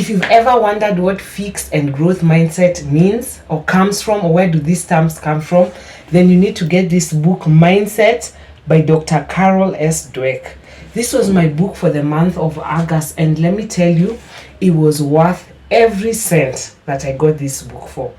if you've ever wondered what fixed and growth mindset means or comes from, or where do these terms come from, then you need to get this book, Mindset by Dr. Carol S. Dweck. This was my book for the month of August, and let me tell you, it was worth every cent that I got this book for.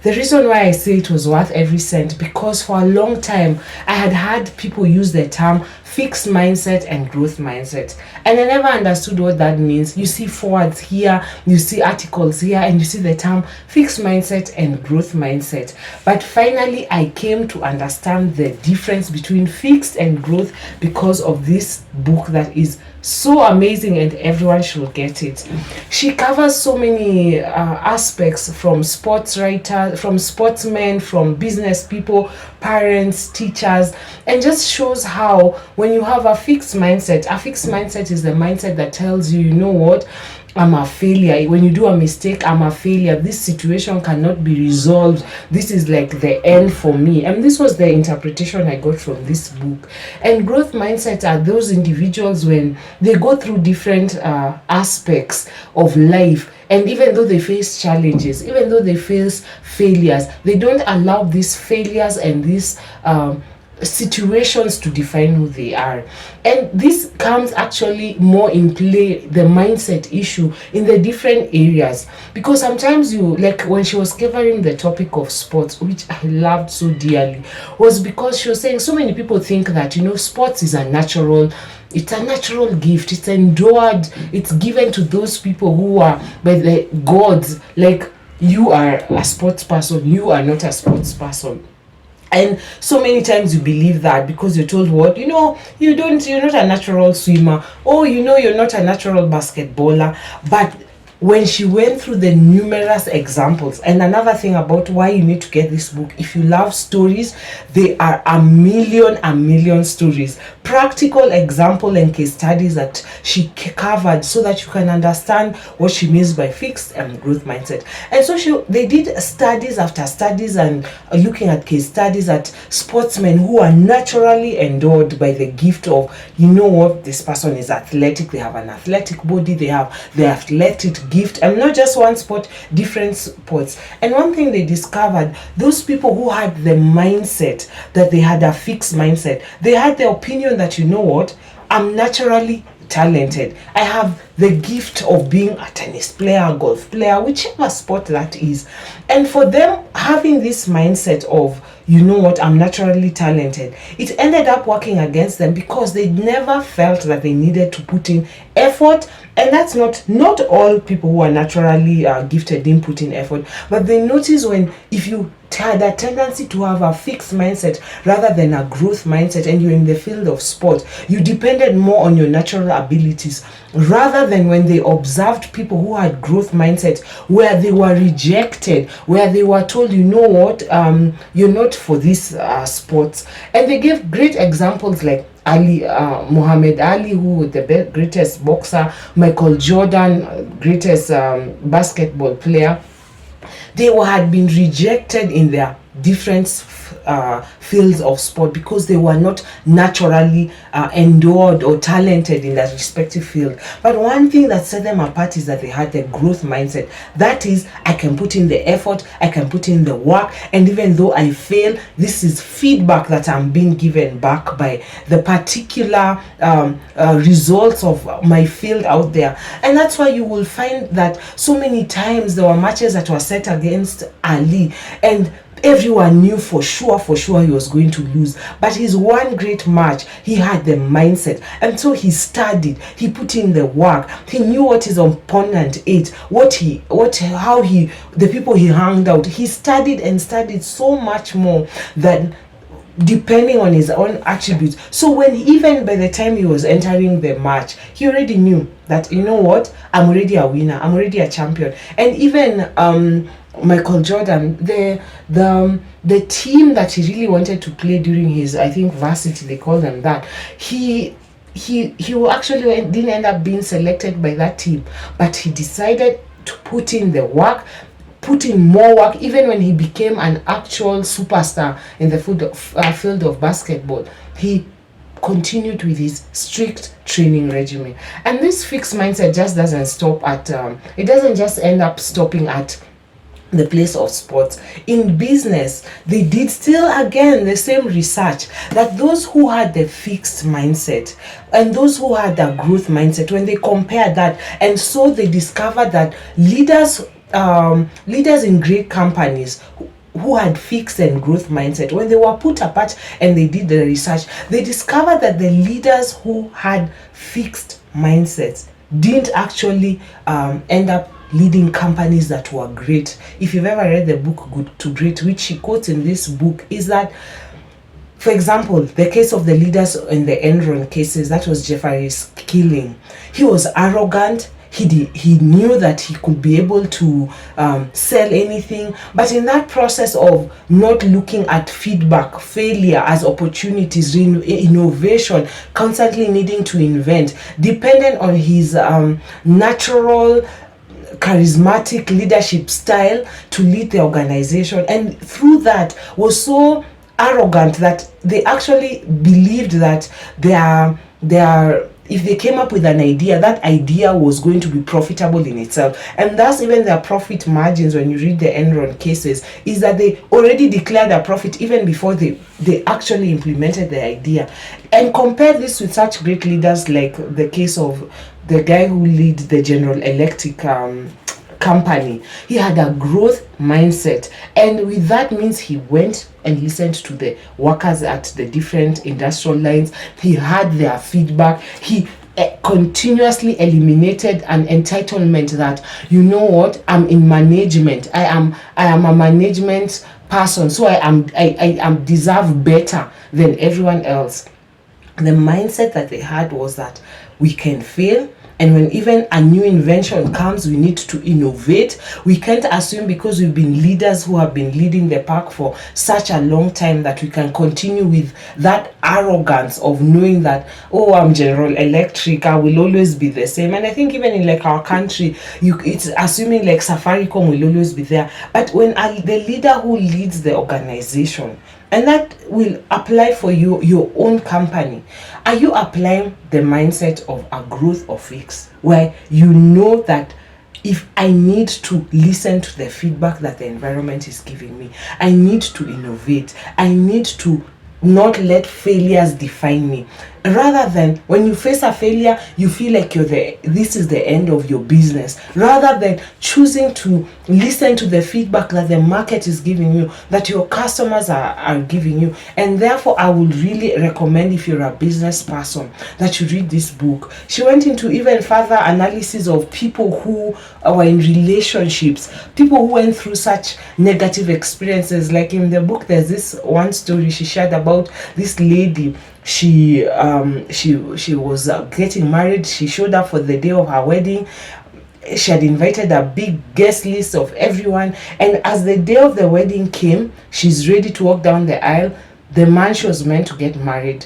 The reason why I say it was worth every cent, because for a long time I had heard people use the term fixed mindset and growth mindset, and I never understood what that means. You see forwards here, you see articles here, and you see the term fixed mindset and growth mindset. But finally I came to understand the difference between fixed and growth because of this book that is so amazing, and everyone should get it. She covers so many aspects, from sports writers, from sportsmen, from business people, parents, teachers, and just shows how when you have a fixed mindset is the mindset that tells you, you know what, I'm a failure. When you do a mistake, I'm a failure. This situation cannot be resolved. This is like the end for me. And this was the interpretation I got from this book. And growth mindset are those individuals when they go through different aspects of life. And even though they face challenges, even though they face failures, they don't allow these failures and these situations to define who they are. And this comes actually more in play, the mindset issue, in the different areas, because sometimes you, like when she was covering the topic of sports, which I loved so dearly, was because she was saying so many people think that, you know, sports is it's a natural gift, it's endured, it's given to those people who are by the gods. Like, you are a sports person, you are not a sports person. And so many times you believe that because you're told, what, you know, you're not a natural swimmer, or you know, you're not a natural basketballer. But when she went through the numerous examples, and another thing about why you need to get this book, if you love stories, there are a million stories, practical example and case studies that she covered, so that you can understand what she means by fixed and growth mindset. And so they did studies after studies, and looking at case studies at sportsmen who are naturally endowed by the gift of, you know what, this person is athletic, they have an athletic body, they have the athletic gift, and not just one sport, different sports. And one thing they discovered, those people who had the mindset that they had a fixed mindset, they had the opinion that, you know what, I'm naturally talented, I have the gift of being a tennis player, golf player, whichever sport that is. And for them, having this mindset of, you know what, I'm naturally talented, it ended up working against them, because they never felt that they needed to put in effort. And that's not all people who are naturally gifted didn't put in effort, but they notice when, if you had a tendency to have a fixed mindset rather than a growth mindset, and you're in the field of sport, you depended more on your natural abilities, rather than when they observed people who had growth mindset, where they were rejected, where they were told, you know what, you're not for this sports. And they gave great examples like Muhammad Ali, who was the greatest boxer, Michael Jordan, greatest basketball player. They had been rejected in their different fields of sport because they were not naturally endowed or talented in that respective field. But one thing that set them apart is that they had the growth mindset. That is, I can put in the effort, I can put in the work, and even though I fail, this is feedback that I'm being given back by the particular results of my field out there. And that's why you will find that so many times there were matches that were set against Ali, and everyone knew for sure he was going to lose. But his one great match, he had the mindset, and so he studied, he put in the work, he knew what his opponent ate, the people he hung out. He studied and studied so much more than depending on his own attributes. So when, even by the time he was entering the match, he already knew that, you know what, I'm already a winner, I'm already a champion. And even Michael Jordan, the team that he really wanted to play during his, I think, varsity, they call them that, he actually didn't end up being selected by that team, but he decided to put in the work, put in more work. Even when he became an actual superstar in the field of basketball, he continued with his strict training regimen. And this fixed mindset just doesn't stop at it doesn't just end up stopping at the place of sports. In business, they did still again the same research that those who had the fixed mindset and those who had a growth mindset, when they compared that, and so they discovered that leaders in great companies who had fixed and growth mindset, when they were put apart and they did the research, they discovered that the leaders who had fixed mindsets didn't actually end up leading companies that were great. If you've ever read the book Good to Great, which she quotes in this book, is that, for example, the case of the leaders in the Enron cases, that was Jeffrey's killing. He was arrogant. He knew that he could be able to sell anything, but in that process of not looking at feedback, failure as opportunities, innovation, constantly needing to invent, dependent on his natural charismatic leadership style to lead the organization, and through that was so arrogant that they actually believed that if they came up with an idea, that idea was going to be profitable in itself. And thus even their profit margins, when you read the Enron cases, is that they already declared their profit even before they actually implemented the idea. And compare this with such great leaders like the case of the guy who led the General Electric company. He had a growth mindset, and with that means he went and listened to the workers at the different industrial lines. He had their feedback. He continuously eliminated an entitlement that, you know what, I'm in management, I am a management person, so I deserve better than everyone else. The mindset that they had was that we can fail, and when even a new invention comes, we need to innovate. We can't assume because we've been leaders who have been leading the pack for such a long time that we can continue with that arrogance of knowing that, oh, I'm General Electric, I will always be the same. And I think even in like our country, it's assuming like Safaricom will always be there. But when the leader who leads the organization, and that will apply for you, your own company. Are you applying the mindset of a growth or fix, where you know that if I need to listen to the feedback that the environment is giving me, I need to innovate, I need to not let failures define me, rather than when you face a failure you feel like this is the end of your business, rather than choosing to listen to the feedback that the market is giving you, that your customers are giving you. And therefore I would really recommend, if you're a business person, that you read this book. She went into even further analysis of people who were in relationships, people who went through such negative experiences. Like in the book, there's this one story she shared about this lady. She was getting married. She showed up for the day of her wedding. She had invited a big guest list of everyone, and as the day of the wedding came, she's ready to walk down the aisle. The man she was meant to get married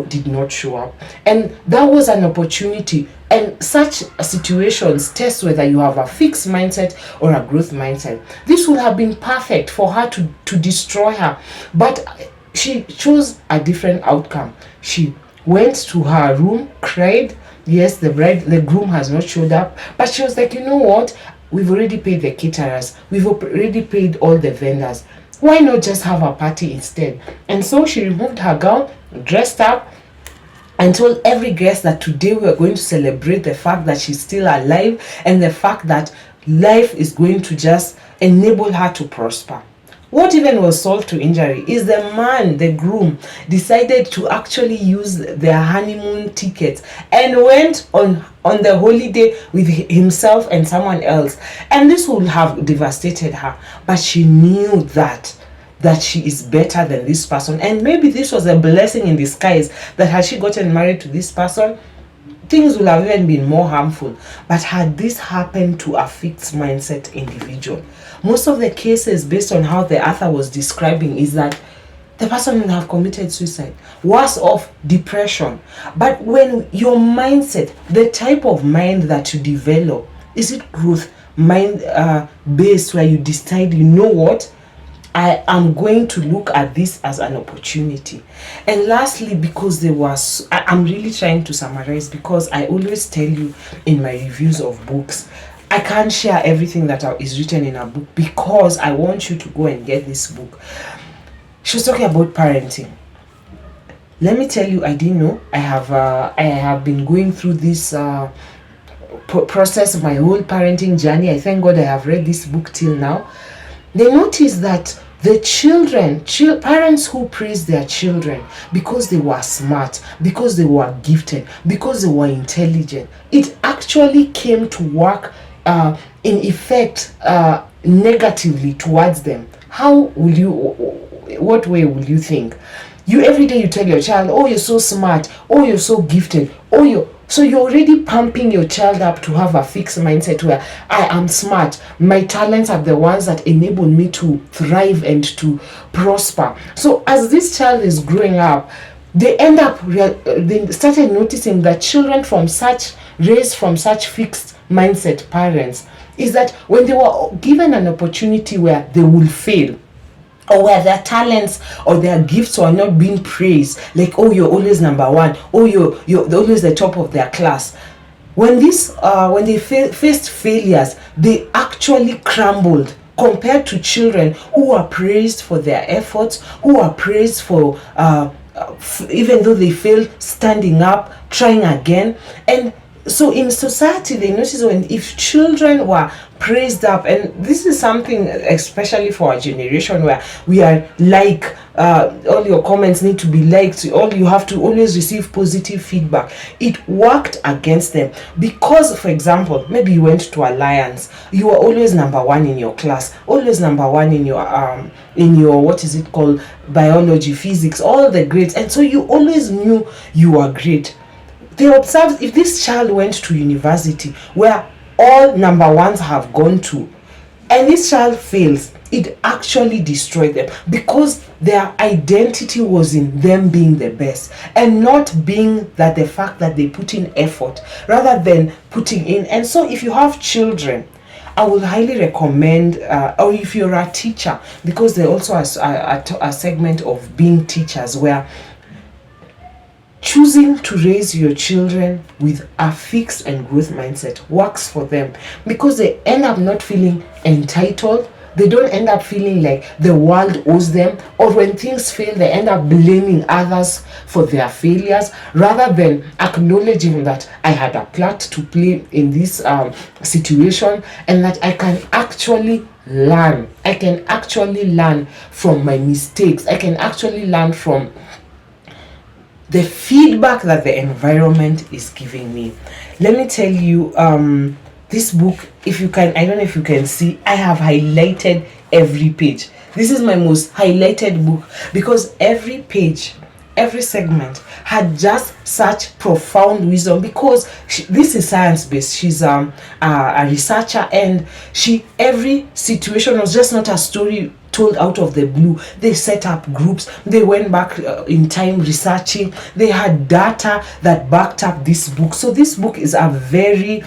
did not show up, and that was an opportunity. And such situations test whether you have a fixed mindset or a growth mindset. This would have been perfect for her to destroy her, but she chose a different outcome. She went to her room, cried. Yes, the groom has not showed up, but she was like, you know what? We've already paid the caterers. We've already paid all the vendors. Why not just have a party instead? And so she removed her gown, dressed up, and told every guest that today we are going to celebrate the fact that she's still alive, and the fact that life is going to just enable her to prosper. What even was salt to injury is the man, the groom, decided to actually use their honeymoon tickets and went on the holiday with himself and someone else. And this would have devastated her. But she knew that she is better than this person. And maybe this was a blessing in disguise, that had she gotten married to this person, things would have even been more harmful. But had this happened to a fixed mindset individual, most of the cases, based on how the author was describing, is that the person will have committed suicide, worse off, depression. But when your mindset, the type of mind that you develop, is it growth mind based, where you decide, you know what, I am going to look at this as an opportunity. And lastly, because I'm really trying to summarize, because I always tell you in my reviews of books, I can't share everything that is written in a book, because I want you to go and get this book. She was talking about parenting. Let me tell you, I didn't know. I have been going through this process of my whole parenting journey. I thank God I have read this book till now. They notice that the parents who praise their children because they were smart, because they were gifted, because they were intelligent, it actually came to work in effect negatively towards them. What way will you think? You every day you tell your child, oh, you're so smart, oh, you're so gifted, so you're already pumping your child up to have a fixed mindset where I am smart. My talents are the ones that enable me to thrive and to prosper. So as this child is growing up, they started noticing that children raised from such fixed mindset parents, is that when they were given an opportunity where they will fail, or where their talents or their gifts were not being praised, like, oh, you're always number one, oh, you're always the top of their class. When they faced failures, they actually crumbled compared to children who are praised for their efforts, who are praised for even though they failed, standing up, trying again. And so in society, they notice if children were praised up, and this is something especially for our generation where we are like, all your comments need to be liked, you have to always receive positive feedback. It worked against them, because, for example, maybe you went to Alliance, you were always number one in your class, always number one in your what is it called, biology, physics, all the grades, and so you always knew you were great. They observed, if this child went to university where all number ones have gone to, and this child fails, it actually destroyed them, because their identity was in them being the best, and not being that the fact that they put in effort rather than putting in. And so if you have children, I would highly recommend, or if you're a teacher, because there also a segment of being teachers where choosing to raise your children with a fixed and growth mindset works for them, because they end up not feeling entitled. They don't end up feeling like the world owes them, or when things fail, they end up blaming others for their failures, rather than acknowledging that I had a part to play in this situation, and that I can actually learn. I can actually learn from my mistakes. I can actually learn from the feedback that the environment is giving me. Let me tell you, this book, if you can, I don't know if you can see, I have highlighted every page. This is my most highlighted book, because every page, every segment had just such profound wisdom, because this is science-based. She's a researcher, and every situation was just not a story told out of the blue. They set up groups, they went back in time researching, they had data that backed up this book. So this book is a very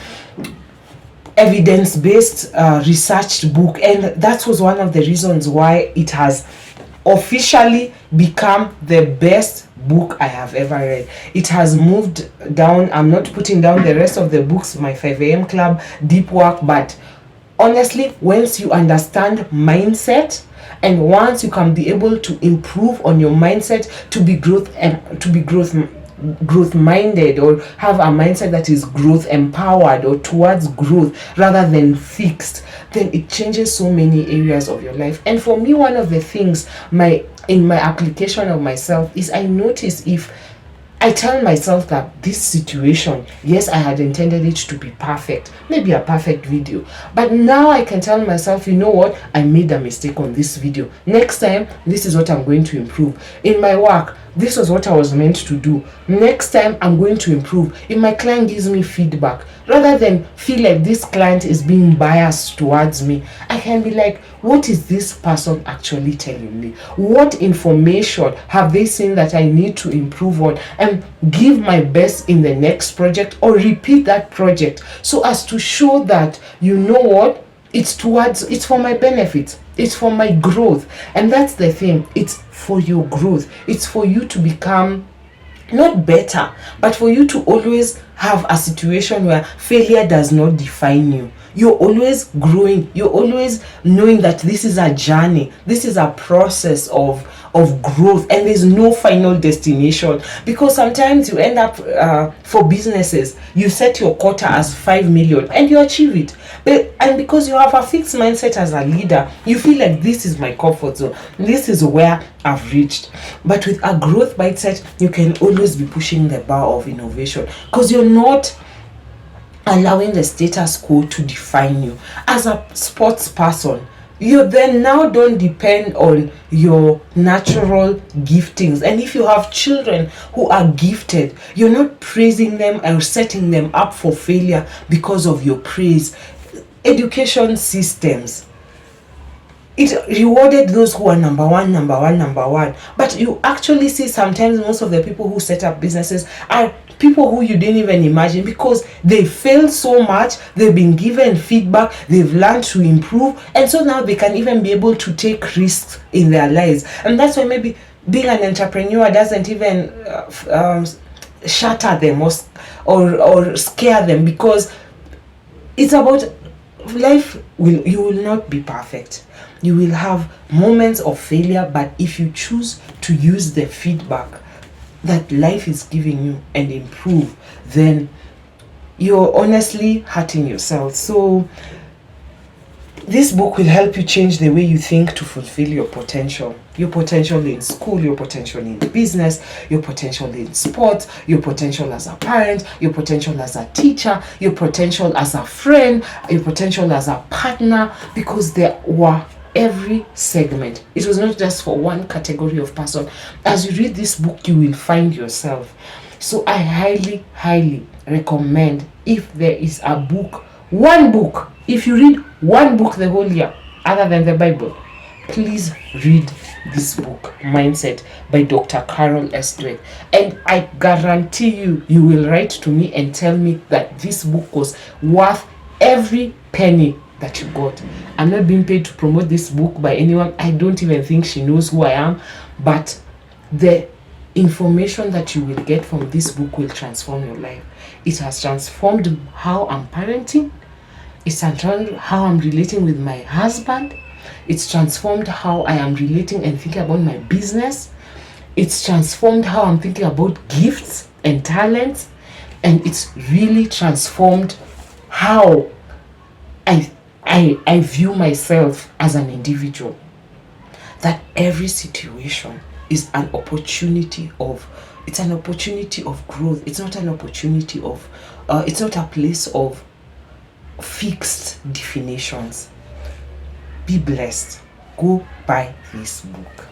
evidence-based researched book, and that was one of the reasons why it has officially become the best book I have ever read. It has moved down, I'm not putting down the rest of the books, my 5 a.m. club, deep work, but honestly, once you understand mindset, and once you can be able to improve on your mindset to be growth minded, or have a mindset that is growth empowered or towards growth rather than fixed, then it changes so many areas of your life. And for me, one of the things in my application of myself is, I notice if I tell myself that this situation, yes, I had intended it to be perfect, maybe a perfect video, but now I can tell myself, you know what, I made a mistake on this video. Next time, this is what I'm going to improve. In my work, this was what I was meant to do. Next time, I'm going to improve. If my client gives me feedback, rather than feel like this client is being biased towards me, I can be like, what is this person actually telling me? What information have they seen that I need to improve on, and give my best in the next project, or repeat that project, so as to show that, you know what, It's for my benefit, it's for my growth. And that's the thing, it's for your growth, it's for you to become not better, but for you to always have a situation where failure does not define you. You're always growing, you're always knowing that this is a journey, this is a process of growth, and there's no final destination. Because sometimes you end up for businesses, you set your quota as 5 million and you achieve it, and because you have a fixed mindset as a leader, you feel like this is my comfort zone, this is where I've reached. But with a growth mindset, you can always be pushing the bar of innovation, because you're not allowing the status quo to define you. As a sports person, you then now don't depend on your natural giftings. And if you have children who are gifted, you're not praising them or setting them up for failure because of your praise. Education systems, it rewarded those who are number one, number one, number one. But you actually see sometimes most of the people who set up businesses are people who you didn't even imagine, because they failed so much, they've been given feedback, they've learned to improve, and so now they can even be able to take risks in their lives. And that's why maybe being an entrepreneur doesn't even shatter them or scare them, because it's about life. You will not be perfect, you will have moments of failure, but if you choose to use the feedback that life is giving you and improve, then you're honestly hurting yourself. So this book will help you change the way you think to fulfill your potential in school, your potential in business, your potential in sports, your potential as a parent, your potential as a teacher, your potential as a friend, your potential as a partner, because there were every segment. It was not just for one category of person. As you read this book, you will find yourself. So I highly recommend, if there is a book, one book, if you read one book the whole year other than the Bible, please read this book, Mindset, by Dr. Carol S. Dweck. And I guarantee you will write to me and tell me that this book was worth every penny that you got. I'm not being paid to promote this book by anyone. I don't even think she knows who I am, but the information that you will get from this book will transform your life. It has transformed how I'm parenting, it's transformed how I'm relating with my husband, it's transformed how I am relating and thinking about my business, it's transformed how I'm thinking about gifts and talents, and it's really transformed how I view myself as an individual. That every situation is an opportunity of, it's an opportunity of growth. It's not an opportunity of it's not a place of fixed definitions. Be blessed. Go buy this book.